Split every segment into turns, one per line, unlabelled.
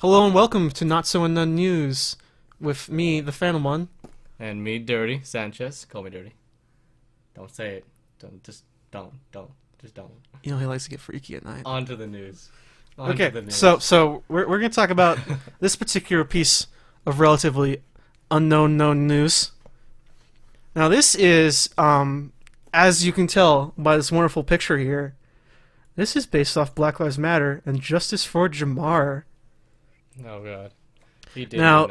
Hello and welcome to Not So Unknown News with me, the Phantom One.
And me, Dirty Sanchez. Call me Dirty. Don't say it. Don't. Just don't.
You know he likes to get freaky at night.
On to the news.
Okay, so we're going to talk about this particular piece of relatively unknown known news. Now this is, as you can tell by this wonderful picture here, this is based off Black Lives Matter and Justice for Jamar.
Oh god. He did
Now,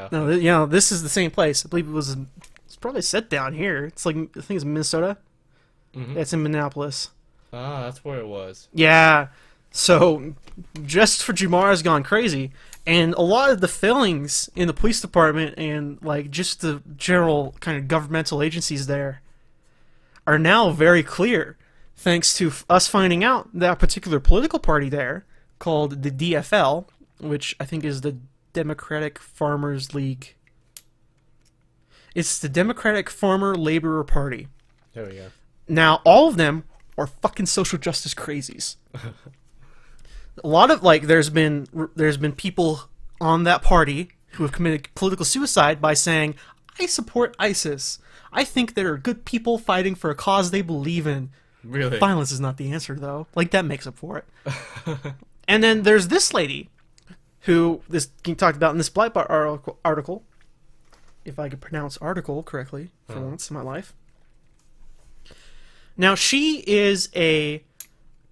this is the same place. I believe it's probably set down here. It's like, I think it's Minnesota.
Mm-hmm.
Yeah, it's in Minneapolis.
Ah, that's where it was.
Yeah. So, Justice for Jamar has gone crazy, and a lot of the failings in the police department and like just the general kind of governmental agencies there are now very clear, thanks to us finding out that particular political party there, called the DFL, which I think is the Democratic Farmers League. It's the Democratic Farmer Laborer Party.
There we go.
Now, all of them are fucking social justice crazies. A lot of there's been people on that party who have committed political suicide by saying, "I support ISIS. I think they're good people fighting for a cause they believe in."
Really?
Violence is not the answer, though. Like, that makes up for it. And then there's this lady, who this being talked about in this Breitbart article, if I could pronounce article correctly for once in my life. Now, she is a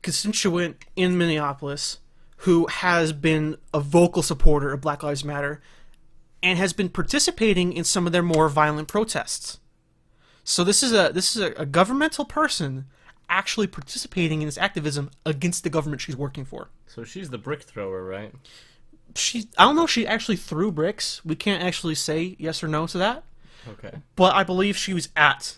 constituent in Minneapolis who has been a vocal supporter of Black Lives Matter and has been participating in some of their more violent protests. So this is a governmental person actually participating in this activism against the government she's working for.
So she's the brick thrower, right?
I don't know if she actually threw bricks. We can't actually say yes or no to that.
Okay.
But I believe she was at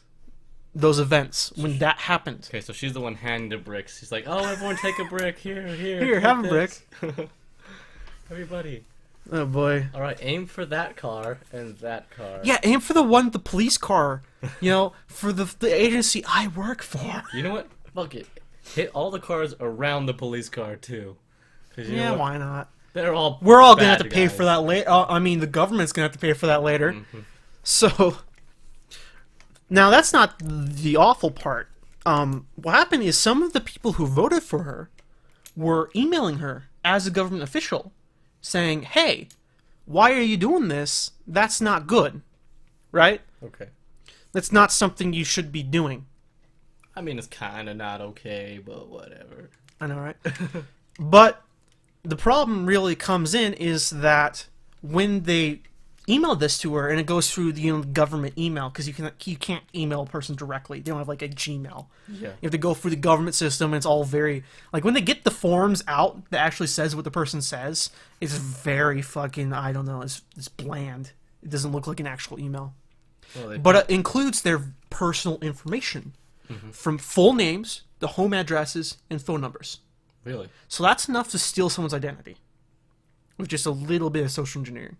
those events when that happened.
Okay, so she's the one handing the bricks. She's like, "Oh, everyone take a brick.
Here, have a brick."
Everybody.
Oh boy.
All right, aim for that car and that car.
Yeah, aim for the police car. For the agency I work for.
You know what? Fuck it. Hit all the cars around the police car too.
Yeah, why not?
We're all
gonna have to pay for that later. I mean, the government's gonna have to pay for that later.
Mm-hmm.
So, now that's not the awful part. What happened is some of the people who voted for her were emailing her as a government official, saying, "Hey, why are you doing this? That's not good, right?
Okay.
That's not something you should be doing."
I mean, it's kind of not okay, but whatever.
I know, right? But the problem really comes in is that when they emailed this to her, and it goes through the government email, because you can't email a person directly. They don't have like a Gmail.
Yeah.
You have to go through the government system, and it's all very like when they get the forms out that actually says what the person says, it's very fucking, I don't know, it's bland. It doesn't look like an actual email.
Well,
But it includes their personal information, from full names, the home addresses, and phone numbers.
Really?
So that's enough to steal someone's identity with just a little bit of social engineering.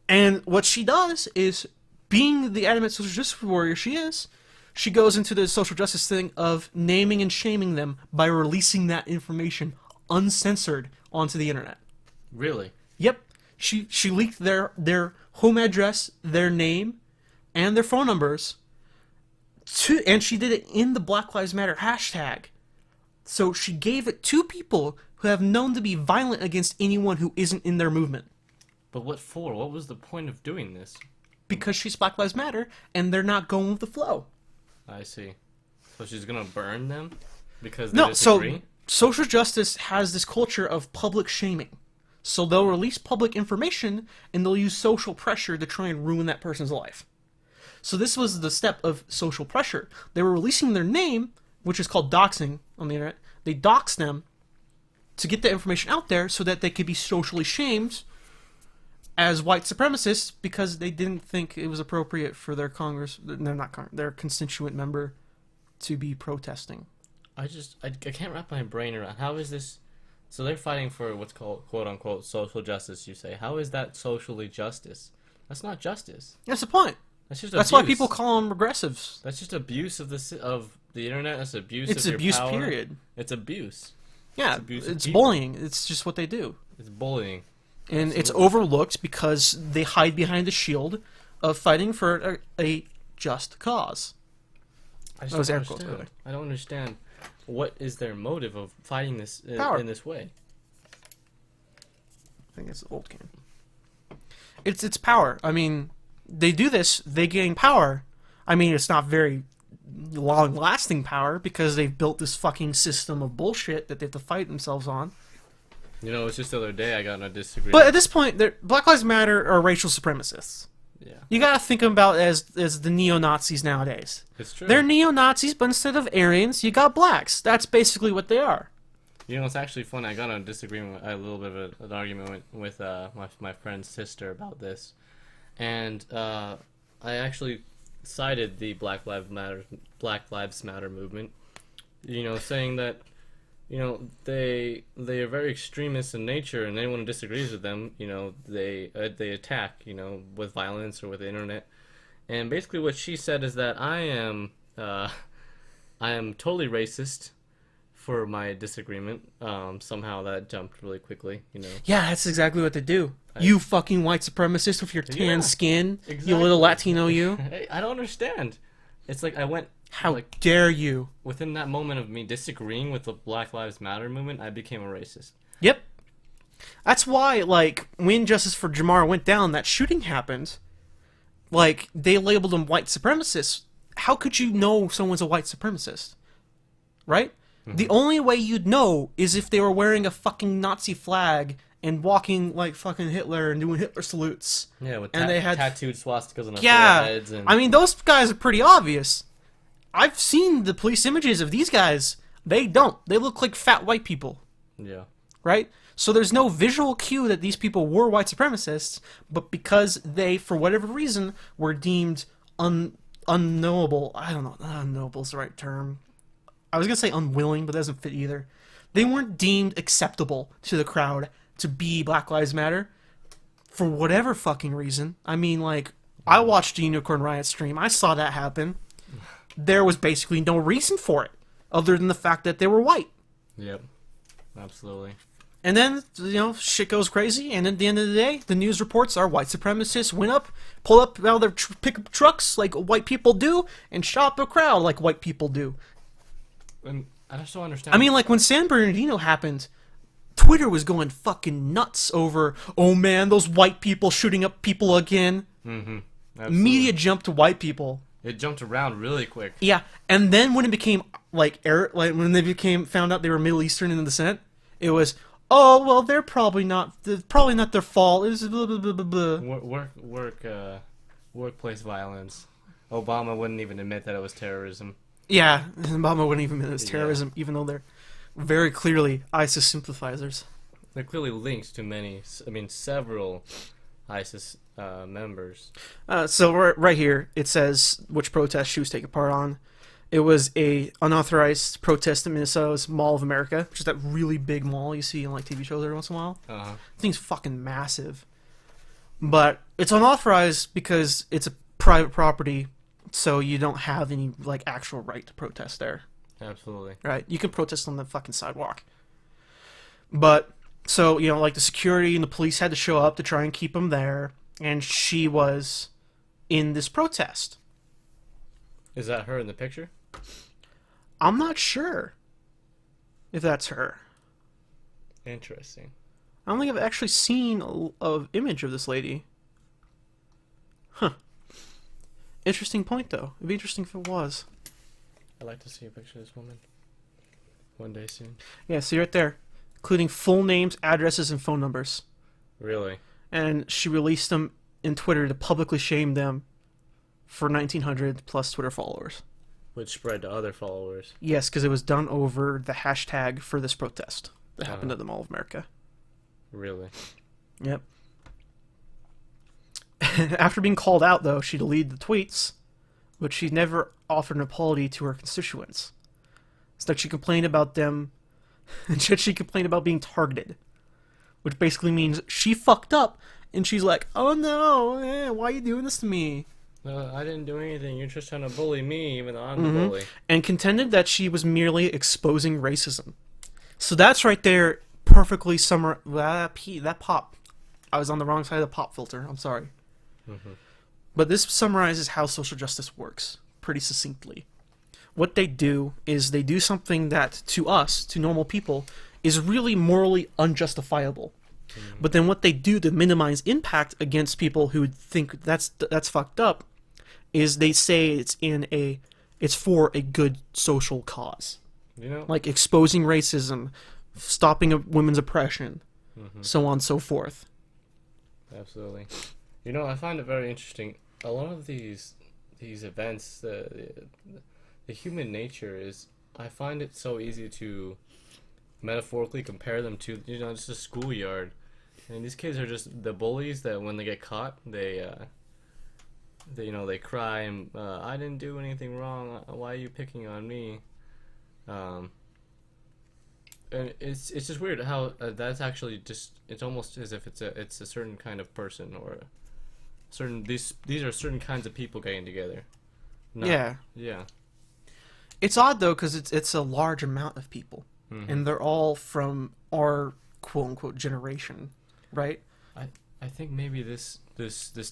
And what she does is, being the adamant social justice warrior she goes into the social justice thing of naming and shaming them by releasing that information uncensored onto the internet.
Really?
Yep. She leaked their home address, their name, and their phone numbers and she did it in the Black Lives Matter hashtag. So she gave it to people who have known to be violent against anyone who isn't in their movement.
But what for? What was the point of doing this?
Because she's Black Lives Matter, and they're not going with the flow.
I see. So she's gonna burn them? Because they
disagree? So social justice has this culture of public shaming. So they'll release public information, and they'll use social pressure to try and ruin that person's life. So this was the step of social pressure. They were releasing their name, which is called doxing on the internet. They doxed them to get the information out there so that they could be socially shamed as white supremacists because they didn't think it was appropriate for their their constituent member to be protesting.
I can't wrap my brain around, how is this? So they're fighting for what's called, quote unquote, social justice, you say. How is that socially justice? That's not justice.
That's the point.
That's just
That's
abuse.
why people call them progressives.
That's just abuse of the internet. That's abuse
It's
of
abuse,
your power.
period.
It's abuse.
Yeah,
It's abuse of
it's
people.
bullying. It's just what they do.
It's bullying.
And
Absolutely.
it's overlooked because they hide behind the shield of fighting for a just cause.
I just
That was
don't
air quotes, by the way.
understand. I don't understand what is their motive of fighting this
Power.
in this way.
I think it's the old game. It's power. I mean, they do this, they gain power. I mean, it's not very long-lasting power because they've built this fucking system of bullshit that they have to fight themselves on.
You know, it's just the other day I got in a disagreement.
But at this point, Black Lives Matter are racial supremacists.
Yeah,
You gotta think about as the neo-Nazis nowadays.
it's true.
They're neo-Nazis, but instead of Aryans, you got blacks. That's basically what they are.
You know, it's actually funny. I got in a disagreement, a little bit of an argument with my friend's sister about this, and I actually cited the Black Lives Matter movement. You know, saying that, you know, they are very extremist in nature, and anyone who disagrees with them, you know, they attack, you know, with violence or with the internet. And basically, what she said is that I am totally racist for my disagreement. Somehow that jumped really quickly, you know.
Yeah, that's exactly what they do. You fucking white supremacist with your tan
Yeah,
skin, you
exactly.
little Latino you.
Hey, I don't understand. It's like I went
How
like
dare you?
within that moment of me disagreeing with the Black Lives Matter movement, I became a racist.
Yep. That's why, like, when Justice for Jamar went down, that shooting happened. Like, they labeled them white supremacists. How could you know someone's a white supremacist? Right? The only way you'd know is if they were wearing a fucking Nazi flag and walking like fucking Hitler and doing Hitler salutes.
Yeah, with
And they had-
tattooed swastikas on their
Yeah.
foreheads. And
I mean, those guys are pretty obvious. I've seen the police images of these guys. They don't. They look like fat white people.
yeah,
Right? So there's no visual cue that these people were white supremacists, but because they, for whatever reason, were deemed unknowable. I don't know. Unknowable is the right term. I was going to say unwilling, but that doesn't fit either. They weren't deemed acceptable to the crowd to be Black Lives Matter for whatever fucking reason. I mean, like, I watched the Unicorn Riot stream. I saw that happen. There was basically no reason for it other than the fact that they were white.
yep, absolutely.
And then, you know, shit goes crazy, and at the end of the day, the news reports are white supremacists went up, pulled up out of their pickup trucks like white people do, and shot up a crowd like white people do.
And I just don't understand.
I mean, like, when San Bernardino happened, Twitter was going fucking nuts over, oh man, those white people shooting up people again.
absolutely.
Media jumped to white people.
It jumped around really quick.
Yeah, and then when it became, like when they found out they were Middle Eastern in descent, it was, oh, well, they're probably not their fault. It was blah, blah, blah, blah, blah.
Workplace violence. Obama wouldn't even admit that it was terrorism.
Yeah, Obama wouldn't even admit it's
Yeah.
terrorism, even though they're very clearly ISIS sympathizers.
They're clearly linked to several ISIS members.
So right here, it says which protest she was taking part on. It was a unauthorized protest in Minnesota's Mall of America, which is that really big mall you see in like TV shows every once in a while.
Uh-huh.
The thing's fucking massive. But it's unauthorized because it's a private property, so you don't have any like actual right to protest there.
Absolutely.
Right? You can protest on the fucking sidewalk. But, so, you know, like the security and the police had to show up to try and keep them there, and she was in this protest.
Is that her in the picture?
I'm not sure if that's her.
Interesting.
I don't think I've actually seen an image of this lady. Huh. Interesting point, though. It'd be interesting if it was.
I'd like to see a picture of this woman one day soon.
Yeah, see right there. Including full names, addresses, and phone numbers.
Really?
And she released them in Twitter to publicly shame them for 1,900 plus Twitter followers.
Which spread to other followers.
Yes, because it was done over the hashtag for this protest that happened
Uh-huh.
at the Mall of America.
Really?
Yep. After being called out, though, she deleted the tweets, but she never offered an apology to her constituents. It's like she complained about them, and she complained about being targeted, which basically means she fucked up, and she's like, oh no, why are you doing this to me?
I didn't do anything. You're just trying to bully me, even though I'm the bully.
And contended that she was merely exposing racism. So that's right there perfectly that pop. I was on the wrong side of the pop filter. I'm sorry.
Mm-hmm.
But this summarizes how social justice works pretty succinctly. What they do is they do something that, to us, to normal people, is really morally unjustifiable. Mm-hmm. But then what they do to minimize impact against people who would think that's fucked up is they say it's for a good social cause.
You know,
Like exposing racism, stopping women's oppression, so on and so forth.
Absolutely. You know, I find it very interesting. A lot of these events, the human nature is, I find it so easy to metaphorically compare them to, just a schoolyard. And these kids are just the bullies that when they get caught, they cry and I didn't do anything wrong. Why are you picking on me? And it's just weird how that's actually just, it's almost as if it's a certain kind of person, or these are certain kinds of people getting together. Yeah.
It's odd though, because it's a large amount of people, and they're all from our quote unquote generation, right?
I think maybe this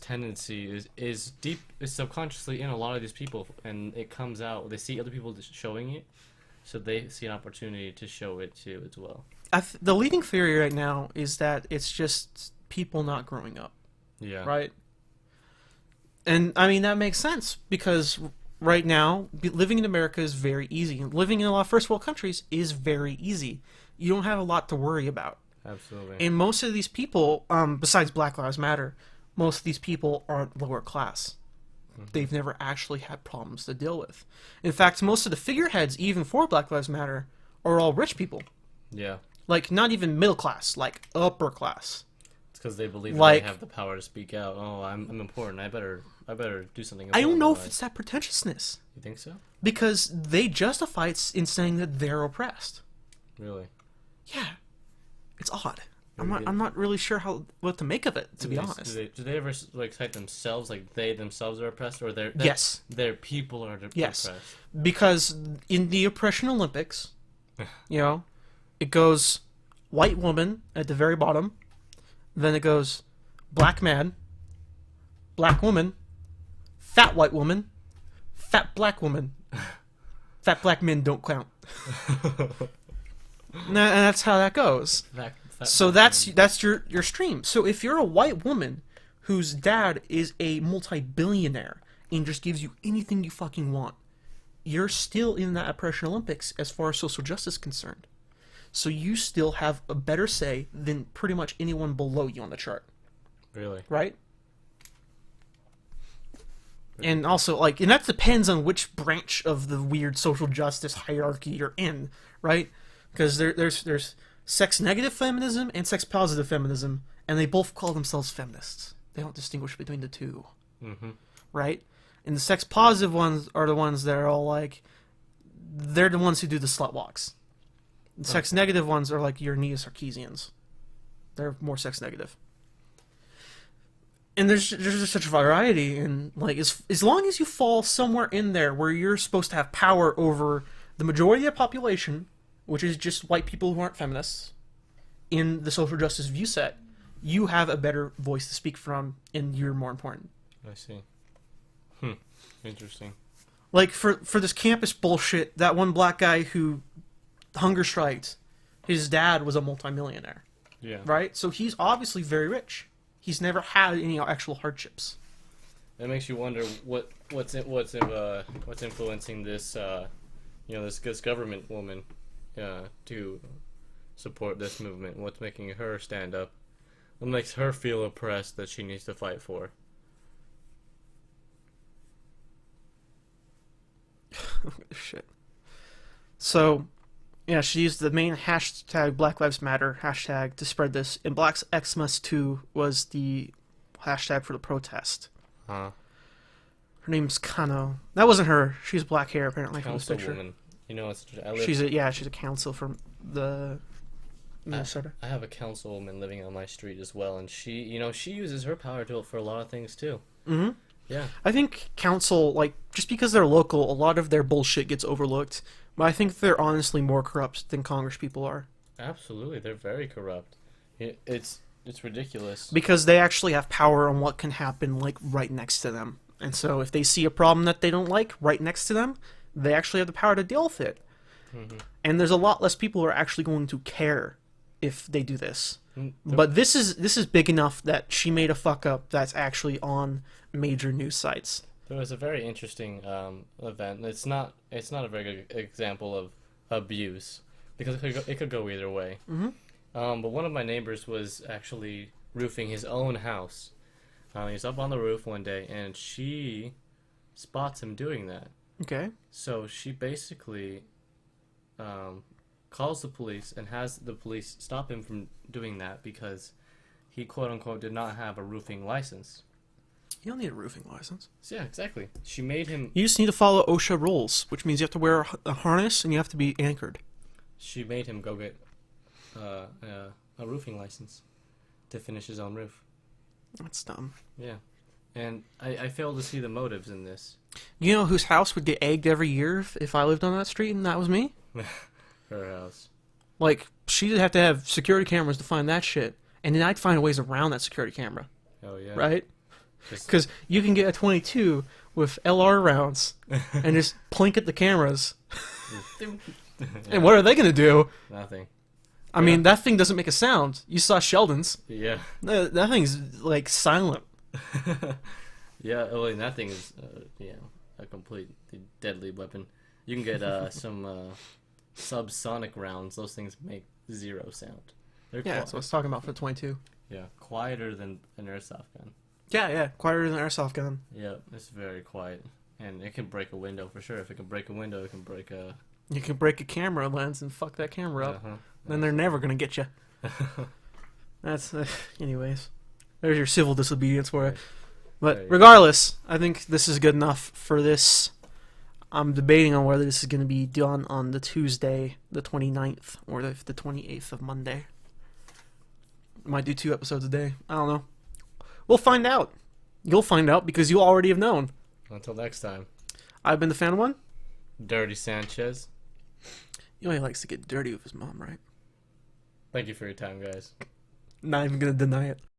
tendency is deep, is subconsciously in a lot of these people, and it comes out. They see other people showing it, so they see an opportunity to show it too as well.
The leading theory right now is that it's just people not growing up.
Yeah.
Right? And, I mean, that makes sense, because right now, living in America is very easy. Living in a lot of first world countries is very easy. You don't have a lot to worry about.
Absolutely.
And most of these people, besides Black Lives Matter, most of these people aren't lower class. They've never actually had problems to deal with. In fact, most of the figureheads, even for Black Lives Matter, are all rich people.
Yeah.
Like, not even middle class, like upper class.
It's because they believe
Like,
they have the power to speak out. Oh, I'm important. I better do something.
I don't know if it's that pretentiousness.
You think so?
Because they justify it in saying that they're oppressed.
Really?
Yeah. It's odd. I'm not really sure what to make of it, to be honest.
Do they ever cite themselves, like they themselves are oppressed, or
yes,
their people are
yes.
oppressed?
Because in the Oppression Olympics, it goes white woman at the very bottom, then it goes black man, black woman, fat white woman, fat black woman. Fat black men don't count. And that's how that goes. So that's your stream. So if you're a white woman whose dad is a multi-billionaire and just gives you anything you fucking want, you're still in that Oppression Olympics as far as social justice is concerned. So you still have a better say than pretty much anyone below you on the chart.
Really?
Right? And also, and that depends on which branch of the weird social justice hierarchy you're in, right? Because there's sex-negative feminism and sex-positive feminism, and they both call themselves feminists. They don't distinguish between the two, right? And the sex-positive ones are the ones that are all like, they're the ones who do the slut walks. The sex-negative ones are like your neo-Sarkeesians. They're more sex-negative. And there's just such a variety, and as long as you fall somewhere in there where you're supposed to have power over the majority of the population, which is just white people who aren't feminists, in the social justice view set, you have a better voice to speak from, and you're more important.
I see. Interesting.
Like, for this campus bullshit, that one black guy who hunger striked, his dad was a multimillionaire.
Yeah.
Right? So he's obviously very rich. He's never had any actual hardships.
That makes you wonder what's influencing this this government woman to support this movement. What's making her stand up? What makes her feel oppressed that she needs to fight for?
Shit. So, yeah, she used the main hashtag Black Lives Matter hashtag to spread this, and Black Xmas 2 was the hashtag for the protest.
Huh.
Her name's Kano. That wasn't her. She has black hair apparently from this picture.
Councilwoman.
She's a council from the Minnesota.
I have a councilwoman living on my street as well, and she uses her power for a lot of things too.
Mm-hmm.
Yeah.
I think council, just because they're local, a lot of their bullshit gets overlooked. But I think they're honestly more corrupt than Congress people are.
Absolutely, they're very corrupt. It's ridiculous.
Because they actually have power on what can happen, like, right next to them. And so if they see a problem that they don't like right next to them, they actually have the power to deal with it.
Mhm.
And there's a lot less people who are actually going to care if they do this.
Mm,
But this is big enough that she made a fuck up that's actually on major news sites.
There was a very interesting event. It's not a very good example of abuse because it could go either way.
Mhm.
But one of my neighbors was actually roofing his own house. He's up on the roof one day, and she spots him doing that.
Okay.
So she basically calls the police and has the police stop him from doing that because he quote unquote did not have a roofing license.
You don't need a roofing license.
So yeah, exactly. She made him.
You just need to follow OSHA rules, which means you have to wear a harness and you have to be anchored.
She made him go get a roofing license to finish his own roof.
That's dumb.
Yeah, and I fail to see the motives in this.
You know whose house would get egged every year if I lived on that street and that was me?
Her house.
Like, she'd have to have security cameras to find that shit. And then I'd find ways around that security camera.
Oh yeah.
Right? Because you can get a 22 with LR rounds and just plink at the cameras. And what are they going to do?
Nothing.
I mean, that thing doesn't make a sound. You saw Sheldon's.
Yeah.
That thing's, like, silent.
Yeah. Well, and that thing is a complete deadly weapon. You can get some subsonic rounds. Those things make zero sound. They're
Yeah, that's what I was talking about for the 22.
Yeah, quieter than an airsoft gun.
Yeah, quieter than an airsoft gun.
Yeah, it's very quiet, and it can break a window for sure. If it can break a window, it can break a.
You can break a camera lens and fuck that camera up.
Uh-huh.
Then they're never gonna get you. That's, anyways. There's your civil disobedience for it. But regardless, I think this is good enough for this. I'm debating on whether this is going to be done on the Tuesday, the 29th, or the 28th of Monday. Might do 2 episodes a day. I don't know. We'll find out. You'll find out because you already have known.
Until next time.
I've been the fan one.
Dirty Sanchez.
You know he likes to get dirty with his mom, right?
Thank you for your time, guys.
Not even going to deny it.